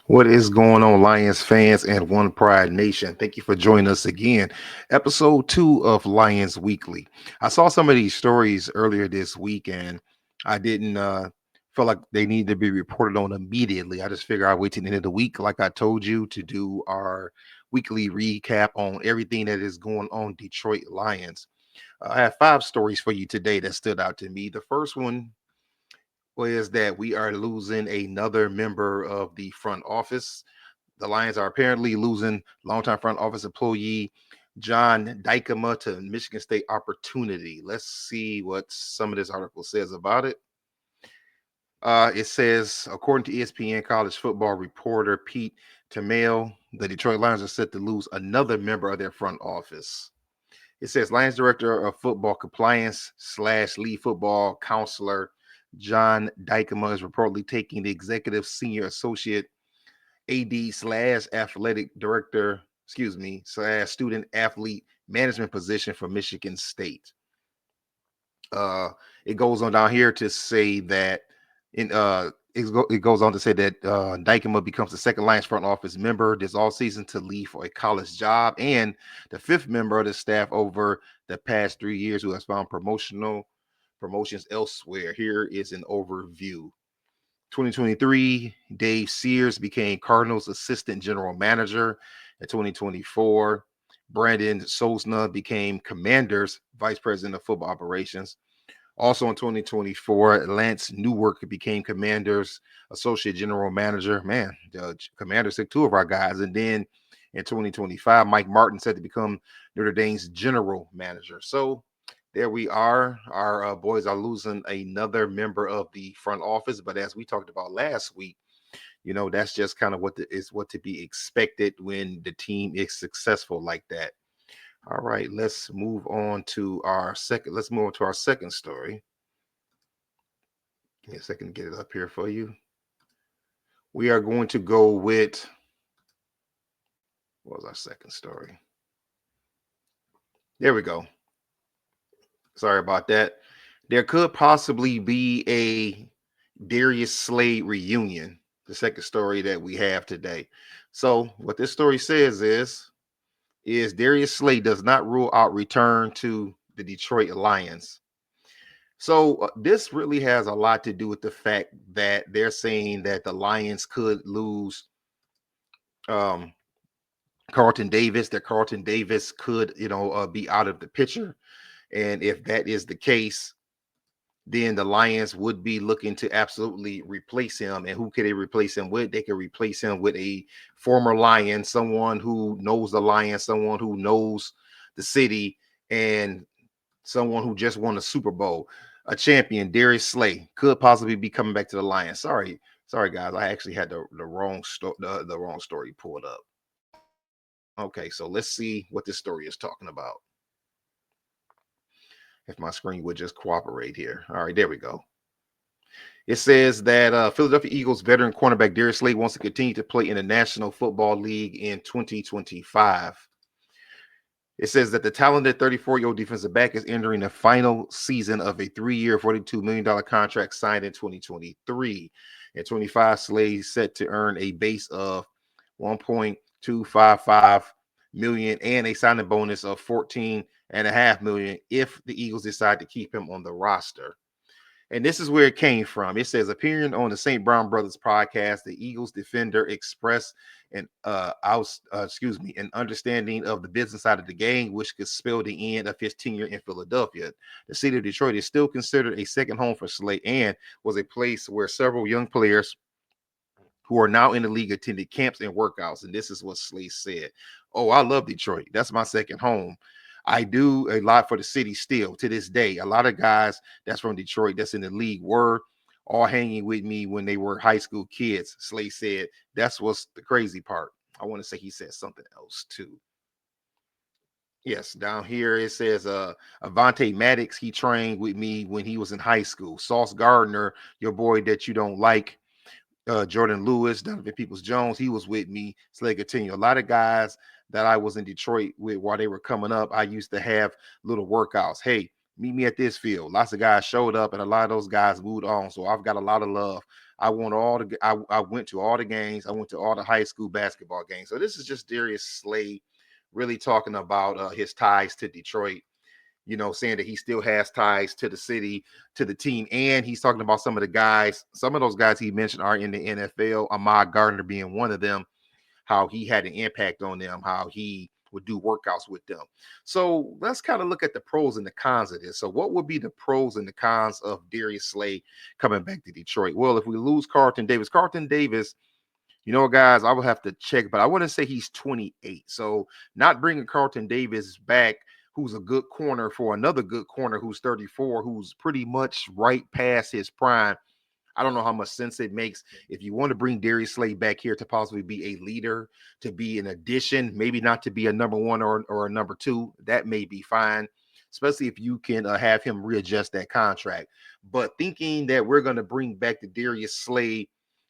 What is going on, Lions fans and One Pride Nation? Thank you for joining us again. Episode 2 of Lyons Weekly. I saw some of these stories earlier this week and I didn't feel like they need to be reported on immediately. I just figured I'd wait till the end of the week, like I told you, to do our weekly recap on everything that is going on Detroit Lions. I have 5 stories for you today that stood out to me. The first one is that we are losing another member of the front office. The Lions are apparently losing longtime front office employee Jon Dykema to Michigan State Opportunity. Let's see what some of this article says about it. It says, according to ESPN college football reporter Pete Tamail, the Detroit Lions are set to lose another member of their front office. It says Lions director of football compliance slash lead football counselor Jon Dykema is reportedly taking the executive senior associate AD slash athletic director, slash student athlete management position for Michigan State. It goes on down here to say that it goes on to say that Dykema becomes the second Lions front office member this all season to leave for a college job and the fifth member of the staff over the past 3 years who has found promotions elsewhere. Here is an overview. 2023, Dave Sears became Cardinals assistant general manager. In 2024, Brandon Sosna became Commanders vice president of football operations. Also in 2024, Lance Newark became Commanders associate general manager. Man, the Commanders took 2 of our guys. And then in 2025, Mike Martin said to become Notre Dame's general manager. So there we are. Our boys are losing another member of the front office. But as we talked about last week, that's just kind of what to be expected when the team is successful like that. All right, let's move on to our second story. Give me a second to get it up here for you. We are going to go with what was our second story? There we go. Sorry about that. There could possibly be a Darius Slay reunion, the second story that we have today. So, what this story says is Darius Slay does not rule out return to the Detroit Lions. So this really has a lot to do with the fact that they're saying that the Lions could lose um, Carlton Davis, that Carlton Davis could, be out of the picture. And if that is the case, then the Lions would be looking to absolutely replace him. And who could they replace him with? They could replace him with a former Lion, someone who knows the Lions, someone who knows the city, and someone who just won a Super Bowl. A champion, Darius Slay, could possibly be coming back to the Lions. Sorry, guys. I actually had the wrong story pulled up. Okay, so let's see what this story is talking about. If my screen would just cooperate here. All right, there we go. It says that Philadelphia Eagles veteran cornerback Darius Slay wants to continue to play in the National Football League in 2025. It says that the talented 34-year-old defensive back is entering the final season of a 3-year, $42 million contract signed in 2023. In 25, Slay is set to earn a base of $1.255 million and a signing bonus of $14.5 million if the Eagles decide to keep him on the roster. And this is where it came from. It says, appearing on the St. Brown Brothers podcast, the Eagles defender expressed an understanding of the business side of the game, which could spell the end of his tenure in Philadelphia. The city of Detroit is still considered a second home for Slay and was a place where several young players who are now in the league attended camps and workouts. And this is what Slay said. Oh, I love Detroit. That's my second home. I do a lot for the city still to this day. A lot of guys that's from Detroit that's in the league were all hanging with me when they were high school kids. Slay said that's what's the crazy part. I want to say he said something else too. Yes, down here it says Avante Maddox, he trained with me when he was in high school. Sauce Gardner, your boy that you don't like, Jordan Lewis, Donovan Peoples-Jones, he was with me. Slay continue. A lot of guys that I was in Detroit with while they were coming up, I used to have little workouts. Hey, Meet me at this field. Lots of guys showed up, and a lot of those guys moved on. So I've got a lot of love. I went to all the games. I went to all the high school basketball games. So this is just Darius Slay really talking about his ties to Detroit. Saying that he still has ties to the city, to the team, and he's talking about some of the guys. Some of those guys he mentioned are in the NFL. Ahmad Gardner being one of them. How he had an impact on them. How he would do workouts with them. So let's kind of look at the pros and the cons of this. So what would be the pros and the cons of Darius Slay coming back to Detroit? Well, if we lose Carlton Davis, guys, I would have to check, but I wouldn't say he's 28. So not bringing Carlton Davis back, who's a good corner, for another good corner who's 34, who's pretty much right past his prime. I don't know how much sense it makes. If you want to bring Darius Slay back here to possibly be a leader, to be an addition, maybe not to be a number one or a number two, that may be fine, especially if you can have him readjust that contract. But thinking that we're going to bring back the Darius Slay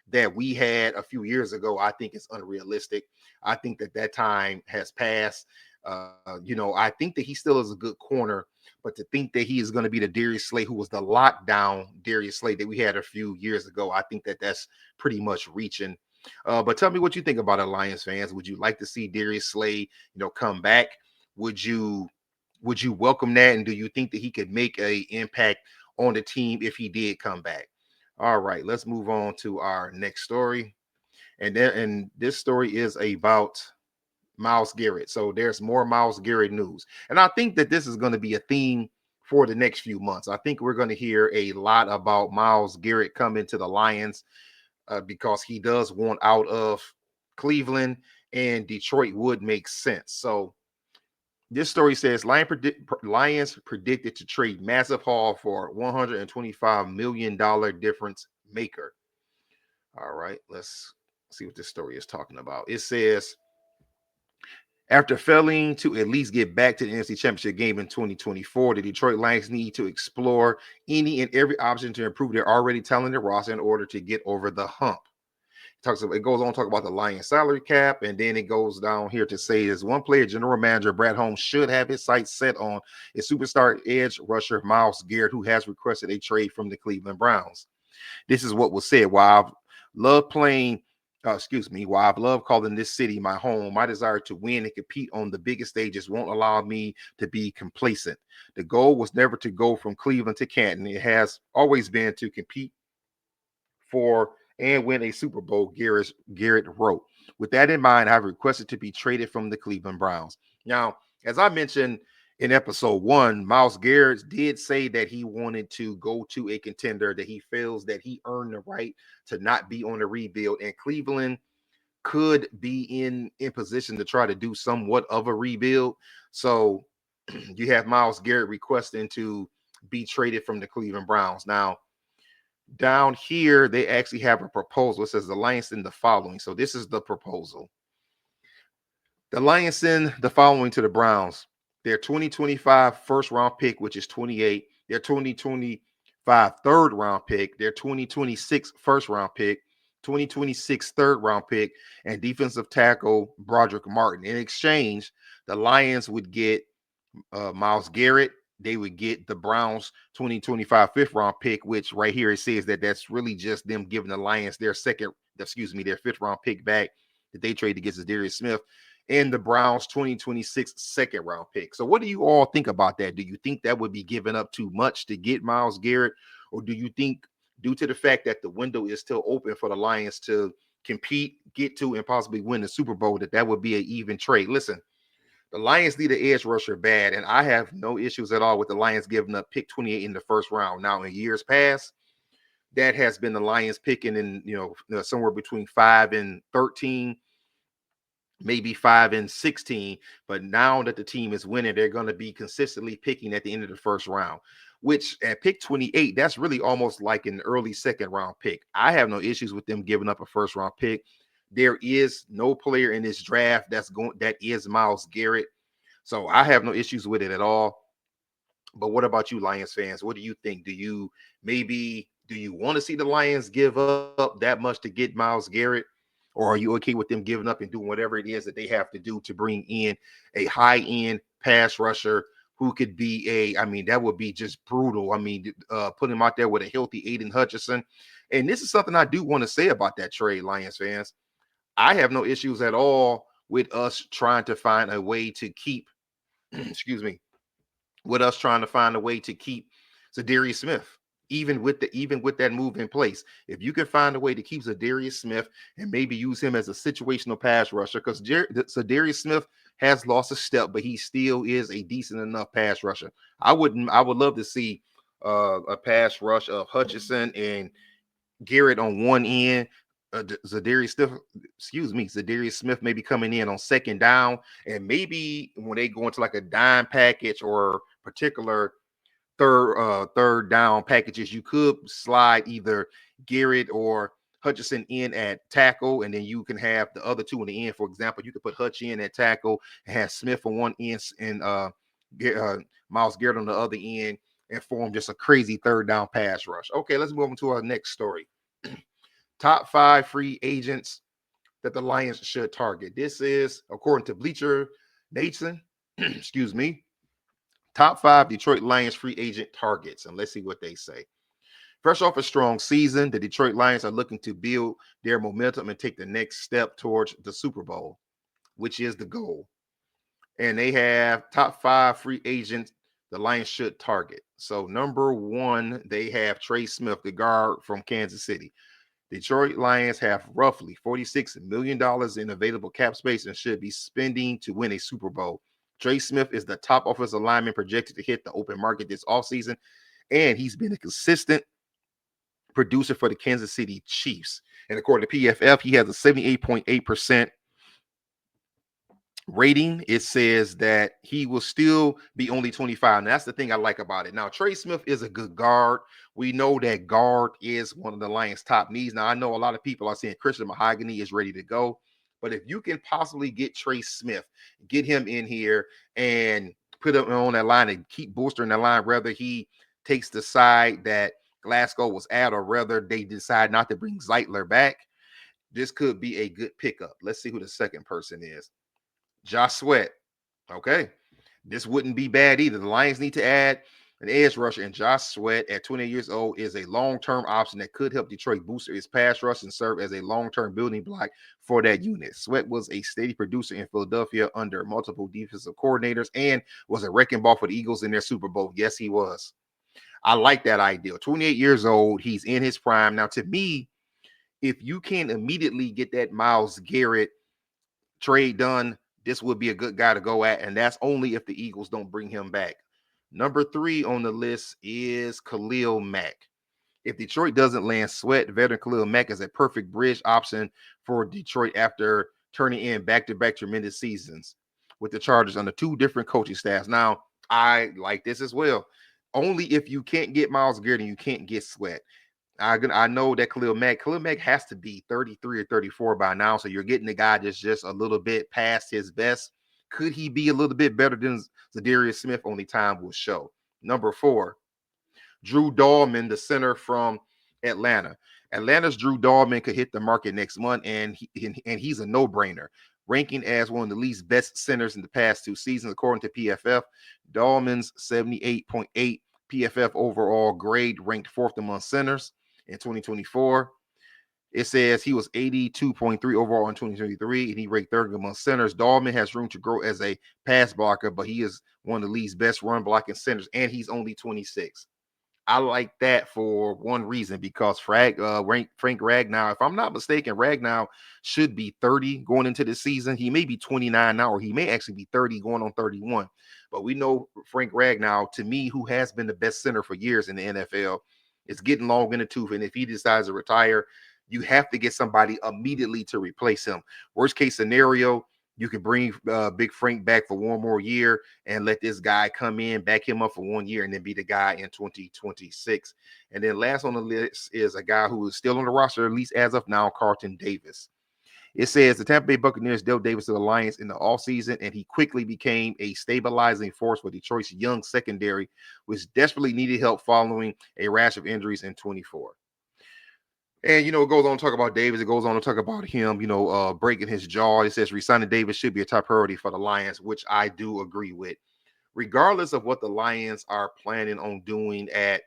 that we had a few years ago, I think is unrealistic. I think that time has passed. I think that he still is a good corner, but to think that he is going to be the Darius Slay who was the lockdown Darius Slay that we had a few years ago, I think that's pretty much reaching. But tell me what you think about it, Lions fans. Would you like to see Darius Slay, come back? Would you welcome that? And do you think that he could make a impact on the team if he did come back? All right, let's move on to our next story. And this story is about Myles Garrett. So there's more Myles Garrett news. And I think that this is going to be a theme for the next few months. I think we're going to hear a lot about Myles Garrett coming to the Lions because he does want out of Cleveland, and Detroit would make sense. So this story says Lions predicted to trade massive haul for $125 million difference maker. All right, let's see what this story is talking about. It says, after failing to at least get back to the NFC Championship game in 2024, the Detroit Lions need to explore any and every option to improve their already talented roster in order to get over the hump. It goes on to talk about the Lions salary cap, and then it goes down here to say there's one player, general manager Brad Holmes should have his sights set on is superstar edge rusher Myles Garrett, who has requested a trade from the Cleveland Browns. This is what was said. While I've loved calling this city my home, my desire to win and compete on the biggest stages won't allow me to be complacent. The goal was never to go from Cleveland to Canton. It has always been to compete for and win a Super Bowl, Garrett wrote. With that in mind, I've requested to be traded from the Cleveland Browns. Now, as I mentioned in episode 1, Myles Garrett did say that he wanted to go to a contender, that he feels that he earned the right to not be on the rebuild, and Cleveland could be in position to try to do somewhat of a rebuild. So you have Myles Garrett requesting to be traded from the Cleveland Browns. Now, down here, they actually have a proposal. It says the Lions send the following. So this is the proposal. The Lions send the following to the Browns: their 2025 first round pick, which is 28, their 2025 third round pick, their 2026 first round pick, 2026 third round pick, and defensive tackle Broderick Martin. In exchange, the Lions would get Myles Garrett. They would get the Browns 2025 fifth round pick, which right here it says that that's really just them giving the Lions their fifth round pick back that they traded against Darius Smith, and the Browns 2026 second round pick. So what do you all think about that? Do you think that would be giving up too much to get Myles Garrett? Or do you think, due to the fact that the window is still open for the Lions to compete, get to, and possibly win the Super Bowl, that would be an even trade? Listen, the Lions need an edge rusher bad, and I have no issues at all with the Lions giving up pick 28 in the first round. Now, in years past, that has been the Lions picking in, somewhere between 5 and 13, maybe 5 and 16. But now that the team is winning, they're going to be consistently picking at the end of the first round, which at pick 28, that's really almost like an early second round pick. I have no issues with them giving up a first round pick. There is no player in this draft that is Myles Garrett. So I have no issues with it at all. But what about you, Lions fans? What do you think? Do you want to see the Lions give up that much to get Myles Garrett? Or are you okay with them giving up and doing whatever it is that they have to do to bring in a high-end pass rusher who could be I mean, that would be just brutal. I mean, put him out there with a healthy Aiden Hutchinson. And this is something I do want to say about that trade, Lions fans. I have no issues at all with us trying to find a way to keep, excuse me, with us trying to find a way to keep Darius Smith, even with that move in place. If you can find a way to keep Darius Smith and maybe use him as a situational pass rusher, because Darius Smith has lost a step, but he still is a decent enough pass rusher. I would love to see a pass rush of Hutchinson and Garrett on one end. Zadarius Smith maybe coming in on second down, and maybe when they go into like a dime package or particular third down packages, you could slide either Garrett or Hutchinson in at tackle, and then you can have the other two in the end. For example, you could put Hutch in at tackle and have Smith on one end and Myles Garrett on the other end, and form just a crazy third down pass rush. Okay, let's move on to our next story. Top 5 free agents that the Lions should target. This is, according to Bleacher Nathan, excuse me, top 5 Detroit Lions free agent targets. And let's see what they say. Fresh off a strong season, the Detroit Lions are looking to build their momentum and take the next step towards the Super Bowl, which is the goal. And they have top 5 free agents the Lions should target. So number 1, they have Trey Smith, the guard from Kansas City. Detroit Lions have roughly $46 million in available cap space and should be spending to win a Super Bowl. Trey Smith is the top offensive lineman projected to hit the open market this offseason, and he's been a consistent producer for the Kansas City Chiefs. And according to PFF, he has a 78.8% rating. It says that he will still be only 25. And that's the thing I like about it. Now, Trey Smith is a good guard. We know that guard is one of the Lions' top needs. Now, I know a lot of people are saying Christian Mahogany is ready to go. But if you can possibly get Trey Smith, get him in here and put him on that line and keep bolstering that line, whether he takes the side that Glasgow was at or whether they decide not to bring Zeitler back, this could be a good pickup. Let's see who the second person is. Josh Sweat. Okay. This wouldn't be bad either. The Lions need to add an edge rusher, and Josh Sweat at 28 years old is a long-term option that could help Detroit boost its pass rush and serve as a long-term building block for that unit. Sweat was a steady producer in Philadelphia under multiple defensive coordinators and was a wrecking ball for the Eagles in their Super Bowl. Yes, he was. I like that idea. 28 years old. He's in his prime. Now, to me, if you can immediately get that Myles Garrett trade done, this would be a good guy to go at, and that's only if the Eagles don't bring him back. Number 3 on the list is Khalil Mack. If Detroit doesn't land Sweat, veteran Khalil Mack is a perfect bridge option for Detroit after turning in back-to-back tremendous seasons with the Chargers under 2 different coaching staffs. Now, I like this as well. Only if you can't get Myles Garrett and you can't get Sweat. I know that Khalil Mack has to be 33 or 34 by now, so you're getting the guy that's just a little bit past his best. Could he be a little bit better than Zadarius Smith? Only time will show. Number 4, Drew Dahlman, the center from Atlanta. Atlanta's Drew Dahlman could hit the market next month, and he's a no-brainer. Ranking as one of the least best centers in the past 2 seasons, according to PFF. Dahlman's 78.8 PFF overall grade ranked 4th among centers in 2024. It says he was 82.3 overall in 2023, and he ranked 3rd among centers. Dahlman has room to grow as a pass blocker, but he is one of the league's best run blocking centers, and he's only 26. I like that for one reason, because Frank Ragnow, if I'm not mistaken, Ragnow should be 30 going into the season. He may be 29 now, or he may actually be 30 going on 31. But we know Frank Ragnow, to me, who has been the best center for years in the NFL, is getting long in the tooth. And if he decides to retire, you have to get somebody immediately to replace him. Worst case scenario, you could bring Big Frank back for one more year and let this guy come in, back him up for 1 year, and then be the guy in 2026. And then last on the list is a guy who is still on the roster, at least as of now, Carlton Davis. It says the Tampa Bay Buccaneers dealt Davis to the Lions in the offseason, and he quickly became a stabilizing force for Detroit's young secondary, which desperately needed help following a rash of injuries in 24. And, it goes on to talk about Davis. It goes on to talk about him, breaking his jaw. It says resigning Davis should be a top priority for the Lions, which I do agree with. regardless of what the Lions are planning on doing at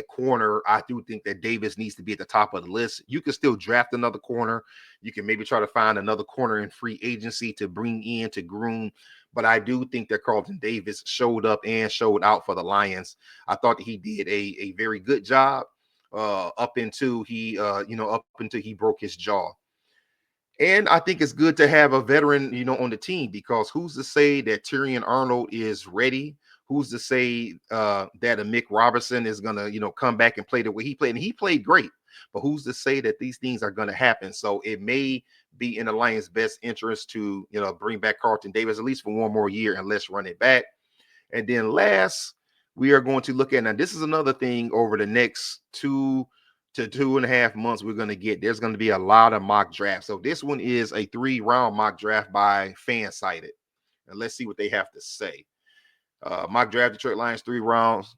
corner, I do think that Davis needs to be at the top of the list. You can still draft another corner. You can maybe try to find another corner in free agency to bring in to groom. But I do think that Carlton Davis showed up and showed out for the Lions. I thought that he did a very good job up until up until he broke his jaw. And I think it's good to have a veteran, on the team, because who's to say that Tyrion Arnold is ready? Who's to say that a Mick Robertson is gonna, come back and play the way he played? And he played great, but who's to say that these things are gonna happen? So it may be in the Lions' best interest to, bring back Carlton Davis at least for one more year and let's run it back. And then last, we are going to look at, now this is another thing over the next 2 to 2.5 months we're going to get. There's going to be a lot of mock drafts. So this one is a 3-round mock draft by Fansided. And let's see what they have to say. Mock draft Detroit Lions 3 rounds,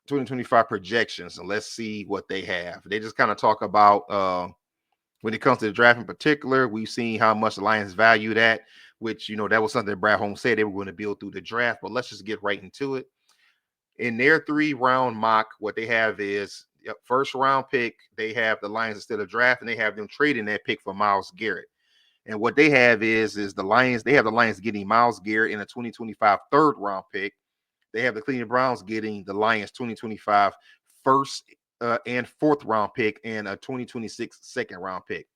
2025 projections. And let's see what they have. They just kind of talk about when it comes to the draft in particular, we've seen how much the Lions value that, which, that was something that Brad Holmes said they were going to build through the draft. But let's just get right into it. In their 3-round mock, what they have is first round pick. They have the Lions instead of draft, and they have them trading that pick for Myles Garrett. And what they have is the Lions. They have the Lions getting Myles Garrett in a 2025 3rd-round pick. They have the Cleveland Browns getting the Lions 2025 first and 4th-round pick and a 2026 2nd-round pick.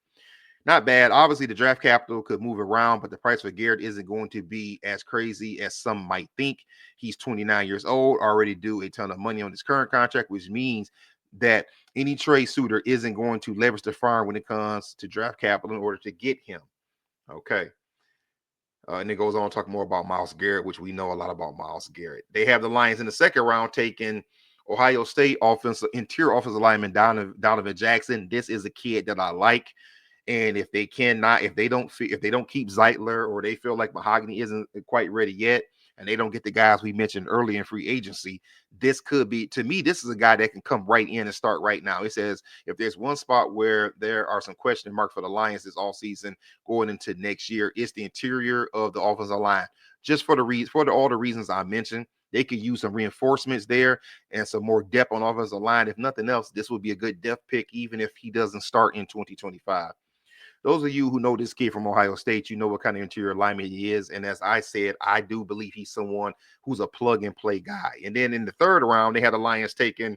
Not bad. Obviously, the draft capital could move around, but the price for Garrett isn't going to be as crazy as some might think. He's 29 years old, already due a ton of money on his current contract, which means that any trade suitor isn't going to leverage the farm when it comes to draft capital in order to get him. Okay. And it goes on to talk more about Myles Garrett, which we know a lot about Myles Garrett. They have the Lions in the 2nd round taking Ohio State interior offensive lineman Donovan Jackson. This is a kid that I like. And if they don't keep Zeitler, or they feel like Mahogany isn't quite ready yet, and they don't get the guys we mentioned earlier in free agency, this could be, to me, this is a guy that can come right in and start right now. It says if there's one spot where there are some question marks for the Lions this all season going into next year, it's the interior of the offensive line. Just for all the reasons I mentioned, they could use some reinforcements there and some more depth on offensive line. If nothing else, this would be a good depth pick, even if he doesn't start in 2025. Those of you who know this kid from Ohio State, you know what kind of interior lineman he is. And as I said, I do believe he's someone who's a plug-and-play guy. And then in the 3rd round, they had the Lions taking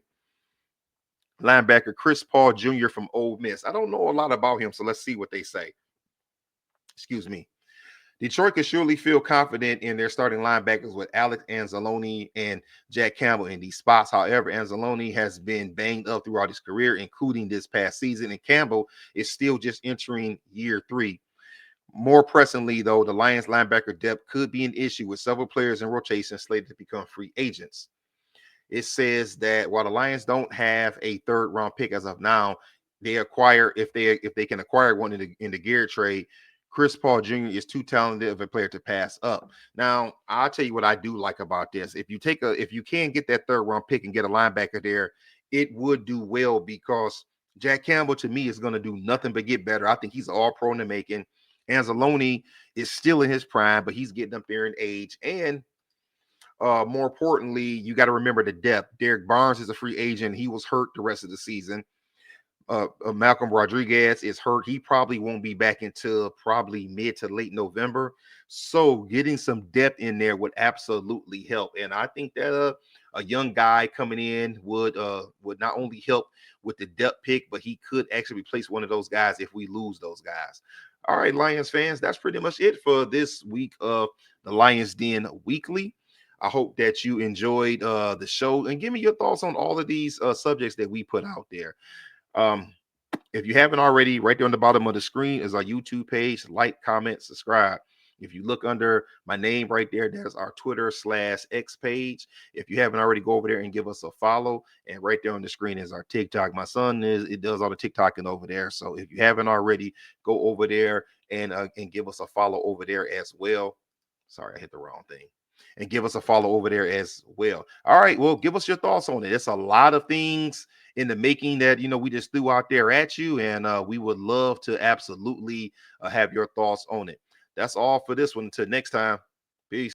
linebacker Chris Paul Jr. from Ole Miss. I don't know a lot about him, so let's see what they say. Excuse me. Detroit could surely feel confident in their starting linebackers with Alex Anzalone and Jack Campbell in these spots. However, Anzalone has been banged up throughout his career, including this past season, and Campbell is still just entering year 3. More pressingly, though, the Lions linebacker depth could be an issue with several players in rotation slated to become free agents. It says that while the Lions don't have a 3rd-round pick as of now, they acquire, if they can acquire one in the Garrett trade, Chris Paul Jr. is too talented of a player to pass up. Now, I'll tell you what I do like about this. If you can get that 3rd-round pick and get a linebacker there, it would do well, because Jack Campbell, to me, is going to do nothing but get better. I think he's all pro in the making. Anzalone is still in his prime, but he's getting up there in age. And more importantly, you got to remember the depth. Derek Barnes is a free agent. He was hurt the rest of the season. Malcolm Rodriguez is hurt. He probably won't be back until probably mid to late November. So getting some depth in there would absolutely help. And I think that a young guy coming in would not only help with the depth pick, but he could actually replace one of those guys if we lose those guys. All right, Lions fans, that's pretty much it for this week of the Lyons Den Weekly. I hope that you enjoyed the show, and give me your thoughts on all of these subjects that we put out there. If you haven't already, right there on the bottom of the screen is our YouTube page. Like, comment, subscribe. If you look under my name right there, that's our Twitter/X page. If you haven't already, go over there and give us a follow. And right there on the screen is our TikTok. My son does all the TikToking over there. So if you haven't already, go over there and give us a follow over there as well. Sorry, I hit the wrong thing. And give us a follow over there as well. All right, well, give us your thoughts on it. It's a lot of things in the making that we just threw out there at you, and we would love to absolutely have your thoughts on it. That's all for this one. Until next time, peace.